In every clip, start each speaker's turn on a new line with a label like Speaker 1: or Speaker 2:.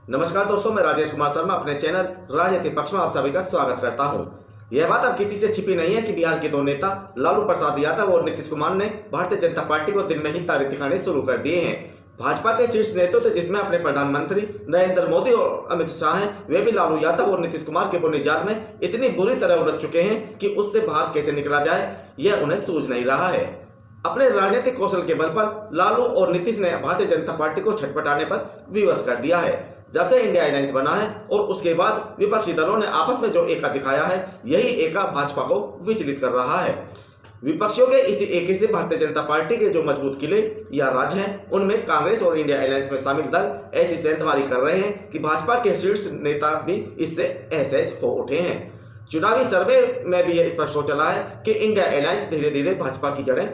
Speaker 1: नमस्कार दोस्तों, मैं राजेश कुमार शर्मा अपने चैनल राजनीति पक्ष में आप सभी का स्वागत करता हूं। यह बात अब किसी से छिपी नहीं है कि बिहार के दो नेता लालू प्रसाद यादव और नीतीश कुमार ने भारतीय जनता पार्टी को दिन में ही तारीख दिखाने शुरू कर दिए हैं। भाजपा के शीर्ष नेतृत्व जिसमें अपने प्रधानमंत्री नरेंद्र मोदी और अमित शाह हैं, वे भी लालू यादव और नीतीश कुमार के बुरे जाल में इतनी बुरी तरह उलझ चुके हैं कि उससे बाहर कैसे निकला जाए यह उन्हें सूझ नहीं रहा है। अपने राजनीतिक कौशल के बल पर लालू और नीतीश ने भारतीय जनता पार्टी को छटपटाने पर विवश कर दिया है। जब से इंडिया अलायंस बना है और उसके बाद विपक्षी दलों ने आपस में जो एका दिखाया है, यही एका भाजपा को विचलित कर रहा है। विपक्षियों के इसी एके से भारतीय जनता पार्टी के जो मजबूत किले या राज हैं, उनमें कांग्रेस और इंडिया अलायंस में शामिल दल ऐसी सेंधमारी कर रहे हैं कि भाजपा के शीर्ष नेता भी इससे असहज हो उठे हैं। चुनावी सर्वे में भी यह स्पष्ट हो चला है कि इंडिया अलायंस धीरे धीरे भाजपा की जड़ें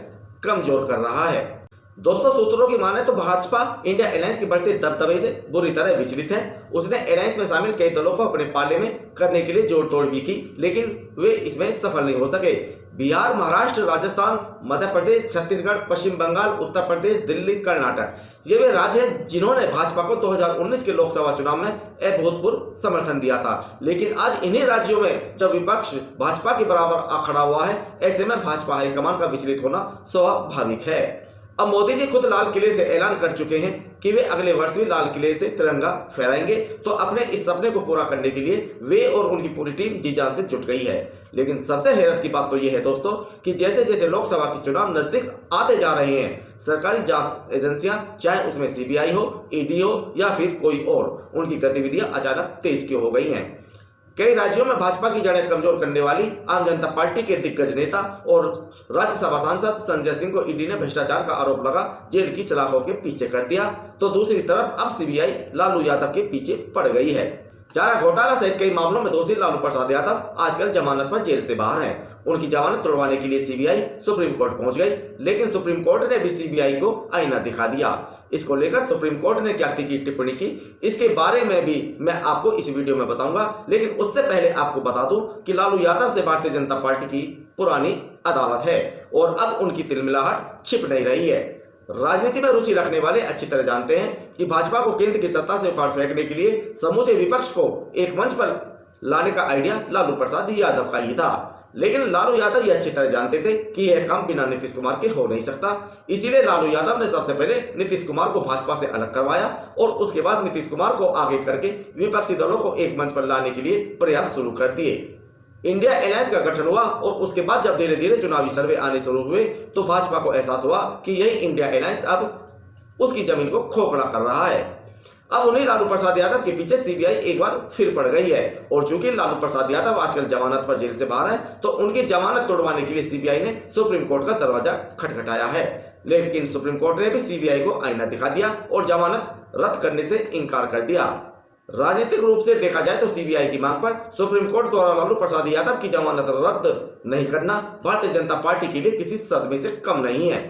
Speaker 1: कमजोर कर रहा है। दोस्तों, सूत्रों की माने तो भाजपा इंडिया अलायंस के बढ़ते दबदबे से बुरी तरह विचलित है। उसने अलायंस में शामिल कई दलों को अपने पाले में करने के लिए जोड़ तोड़ भी की, लेकिन वे इसमें सफल नहीं हो सके। बिहार, महाराष्ट्र, राजस्थान, मध्य प्रदेश, छत्तीसगढ़, पश्चिम बंगाल, उत्तर प्रदेश, दिल्ली, कर्नाटक, ये वे राज्य हैं जिन्होंने भाजपा को 2019 के लोकसभा चुनाव में अभूतपूर्व समर्थन दिया था। लेकिन आज इन्हीं राज्यों में जब विपक्ष भाजपा के बराबर आ खड़ा हुआ है, ऐसे में भाजपा हाईकमान का विचलित होना स्वाभाविक है। अब मोदी जी खुद लाल किले से ऐलान कर चुके हैं कि वे अगले वर्ष भी लाल किले से तिरंगा फहराएंगे, तो अपने इस सपने को पूरा करने के लिए वे और उनकी पूरी टीम जी जान से जुट गई है। लेकिन सबसे हैरत की बात तो यह है दोस्तों कि जैसे जैसे लोकसभा के चुनाव नजदीक आते जा रहे हैं, सरकारी जांच एजेंसियां, चाहे उसमें सीबीआई हो, ईडी हो या फिर कोई और, उनकी गतिविधियां अचानक तेज क्यों हो गई हैं। कई राज्यों में भाजपा की जड़ें कमजोर करने वाली आम जनता पार्टी के दिग्गज नेता और राज्यसभा सांसद संजय सिंह को ईडी ने भ्रष्टाचार का आरोप लगा जेल की सलाखों के पीछे कर दिया, तो दूसरी तरफ अब सीबीआई लालू यादव के पीछे पड़ गई है। चारा घोटाला सहित कई मामलों में दोषी लालू प्रसाद यादव आजकल जमानत पर जेल से बाहर हैं। उनकी जमानत तोड़वाने के लिए सीबीआई सुप्रीम कोर्ट पहुंच गई, लेकिन सुप्रीम कोर्ट ने भी सीबीआई को आईना दिखा दिया। इसको लेकर सुप्रीम कोर्ट ने क्या तीखी टिप्पणी की, इसके बारे में भी मैं आपको इस वीडियो में बताऊंगा। लेकिन उससे पहले आपको बता दूं कि लालू यादव से भारतीय जनता पार्टी की पुरानी अदावत है और अब उनकी तिलमिलाहट छिप नहीं रही है। राजनीति में रुचि रखने वाले अच्छी तरह जानते हैं कि भाजपा को केंद्र की सत्ता से उखाड़ फेंकने के लिए समूचे विपक्ष को एक मंच पर लाने का आइडिया लालू प्रसाद यादव का ही था। लेकिन लालू यादव ये अच्छी तरह जानते थे कि यह काम बिना नीतीश कुमार के हो नहीं सकता। इसीलिए लालू यादव ने सबसे पहले नीतीश कुमार को भाजपा से अलग करवाया और उसके बाद नीतीश कुमार को आगे करके विपक्षी दलों को एक मंच पर लाने के लिए प्रयास शुरू कर दिए। इंडिया अलायंस का गठन हुआ और उसके बाद जब धीरे धीरे चुनावी सर्वे आने शुरू हुए, तो भाजपा को एहसास हुआ कि यही इंडिया अलायंस अब उसकी जमीन को खोखला कर रहा है। अब उन्हीं लालू प्रसाद यादव के पीछे सीबीआई एक बार फिर पड़ गई है और चूंकि लालू प्रसाद यादव आजकल जमानत पर जेल से बाहर है, तो उनकी जमानत तोड़वाने के लिए सीबीआई ने सुप्रीम कोर्ट का दरवाजा खटखटाया है। लेकिन सुप्रीम कोर्ट ने भी सीबीआई को आईना दिखा दिया और जमानत रद्द करने से इनकार कर दिया। राजनीतिक रूप से देखा जाए तो सीबीआई की मांग पर सुप्रीम कोर्ट द्वारा लालू प्रसाद यादव की जमानत रद्द नहीं करना भारतीय जनता पार्टी के लिए किसी सदमे से कम नहीं है।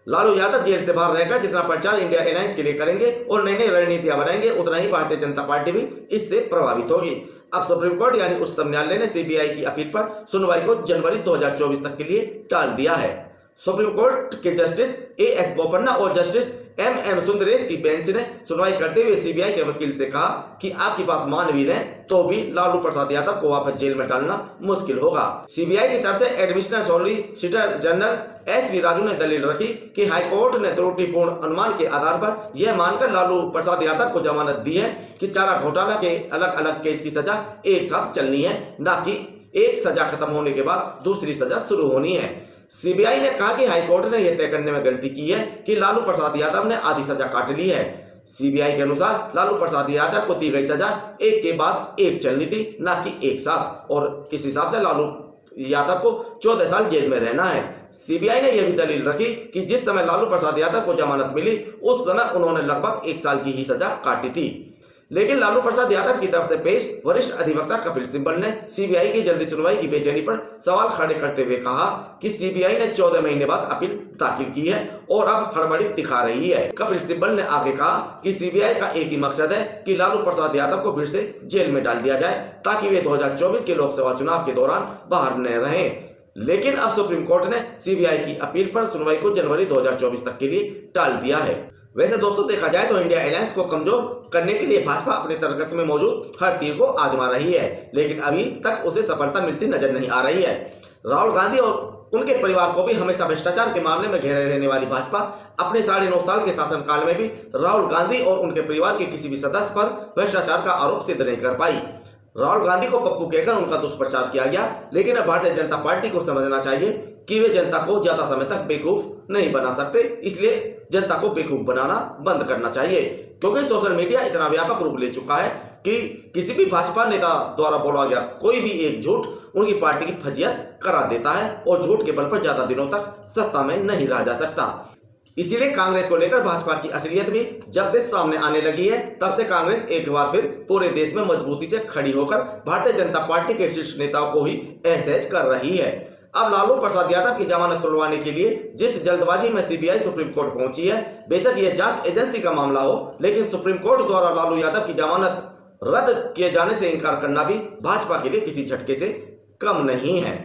Speaker 1: लालू यादव जेल से बाहर रहकर जितना प्रचार इंडिया अलायंस के लिए करेंगे और नई नई रणनीतियां बनाएंगे, उतना ही भारतीय जनता पार्टी भी इससे प्रभावित होगी। अब सुप्रीम कोर्ट यानी उच्चतम न्यायालय ने सीबीआई की अपील पर सुनवाई को जनवरी 2024 तक के लिए टाल दिया है। सुप्रीम कोर्ट के जस्टिस एएस बोपन्ना और जस्टिस एमएम सुंदरेश की बेंच ने सुनवाई करते हुए सीबीआई के वकील से कहा कि आपकी बात मान भी लें तो भी लालू प्रसाद यादव को वापस जेल में डालना मुश्किल होगा। सीबीआई की तरफ से additional solicitor general SV Raju ने दलील रखी कि हाईकोर्ट ने त्रुटिपूर्ण अनुमान के आधार पर यह मानकर लालू प्रसाद यादव को जमानत दी है कि चारा घोटाला के अलग अलग केस की सजा एक साथ चलनी है, न कि एक सजा खत्म होने के बाद दूसरी सजा शुरू होनी है। सीबीआई ने कहा कि हाईकोर्ट ने यह तय करने में गलती की है कि लालू प्रसाद यादव ने आधी सजा काट ली है। सीबीआई के अनुसार लालू प्रसाद यादव को दी गई सजा एक के बाद एक चलनी थी, न कि एक साथ, और इस हिसाब से लालू यादव को 14 साल जेल में रहना है। सीबीआई ने यह भी दलील रखी कि जिस समय लालू प्रसाद यादव को जमानत मिली उस समय उन्होंने लगभग 1 साल की ही सजा काटी थी। लेकिन लालू प्रसाद यादव की तरफ से पेश वरिष्ठ अधिवक्ता कपिल सिब्बल ने सीबीआई की जल्दी सुनवाई की बेचैनी पर सवाल खड़े करते हुए कहा कि सीबीआई ने 14 महीने बाद अपील दाखिल की है और अब हड़बड़ी दिखा रही है। कपिल सिब्बल ने आगे कहा कि सीबीआई का एक ही मकसद है कि लालू प्रसाद यादव को फिर से जेल में डाल दिया जाए ताकि वे 2024 के लोकसभा चुनाव के दौरान बाहर न रहें। लेकिन अब सुप्रीम कोर्ट ने सीबीआई की अपील पर सुनवाई को जनवरी 2024 तक के लिए टाल दिया है। वैसे दोस्तों देखा जाए तो इंडिया अलायंस को कमजोर करने के लिए भाजपा अपने तरकस में मौजूद हर तीर को आजमा रही है, लेकिन अभी तक उसे सफलता मिलती नजर नहीं आ रही है। राहुल गांधी और उनके परिवार को भी हमेशा भ्रष्टाचार के मामले में घेरे रहने वाली भाजपा अपने 9.5 साल के शासनकाल में भी राहुल गांधी और उनके परिवार के किसी भी सदस्य पर भ्रष्टाचार का आरोप सिद्ध नहीं कर पाई। राहुल गांधी को पप्पू कहकर उनका दुष्प्रचार किया गया, लेकिन अब भारतीय जनता पार्टी को समझना चाहिए कि वे जनता को ज्यादा समय तक बेवकूफ नहीं बना सकते, इसलिए जनता को बेवकूफ बनाना बंद करना चाहिए। क्योंकि सोशल मीडिया इतना व्यापक रूप ले चुका है कि किसी भी भाजपा नेता द्वारा बोला गया कोई भी एक झूठ उनकी पार्टी की फजीयत करा देता है और झूठ के बल पर ज्यादा दिनों तक सत्ता में नहीं रह जा सकता। इसीलिए कांग्रेस को लेकर भाजपा की असलियत भी जब से सामने आने लगी है, तब से कांग्रेस एक बार फिर पूरे देश में मजबूती से खड़ी होकर भारतीय जनता पार्टी के शीर्ष नेताओं को ही एहसास कर रही है। अब लालू प्रसाद यादव की जमानत तुड़वाने के लिए जिस जल्दबाजी में सीबीआई सुप्रीम कोर्ट पहुंची है, बेशक यह जांच एजेंसी का मामला हो, लेकिन सुप्रीम कोर्ट द्वारा लालू यादव की जमानत रद्द किए जाने से इनकार करना भी भाजपा के लिए किसी झटके से कम नहीं है।